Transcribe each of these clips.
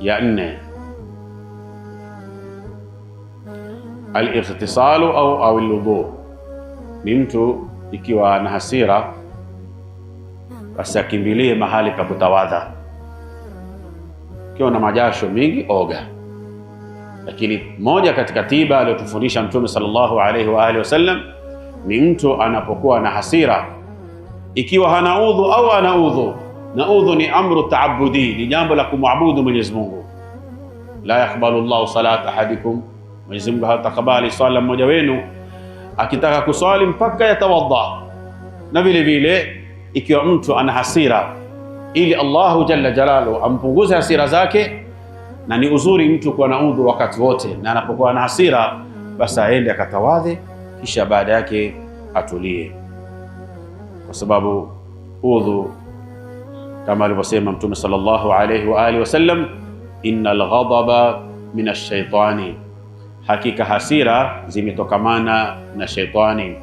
Ya 4, al-ightisalu au al-wudhu. Ni mtu ikiwa na hasira basi akimbilie mahali pa kutawadha. Ikiwa na majasho mingi, oga. Lakini moja katika tiba aliyotufundisha Mtume sallallahu alaihi wa alihi wasallam ni mtu anapokuwa na hasira, ikiwa hana udhu au ana udhu, na udhu ni amru taabudi, ni jambo la kumwabudu Mwenyezi Mungu. La yakbalu Allahu salata ahadikum, Mwenyezi Mungu hatakubali swala mmoja wenu akitaka kuswali mpaka yatawadha. Na vile vile ikiwa mtu ana hasira, ili Allahu jalla jalaluhu ampunguze hasira zake, na ni uzuri mtu kuwa na udhu wakati wote, na anapokuwa na hasira basi aende akatawadhe, kisha baada yake atulie, kwa sababu udhu kama alivyosema Mtume sallallahu alayhi wa alihi wasallam, innal ghadaba minash shaitani, hakika hasira zimetokamana na shaitani.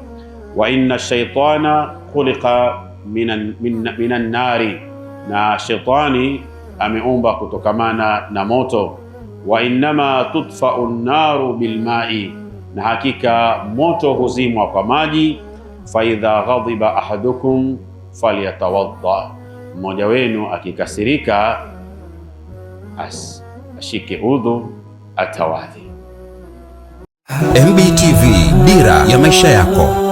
Wa inna shaitana khuliqa minan nari, na shaitani ameumba kutokamana na moto. Wa innama tudfa'u an-naru bilma'i, na hakika moto huzimwa kwa maji. Fa idha ghadiba ahadukum falyatawadda, mmoja wenu akikasirika ashike udhu atawadhi. MBTV, dira ya maisha yako.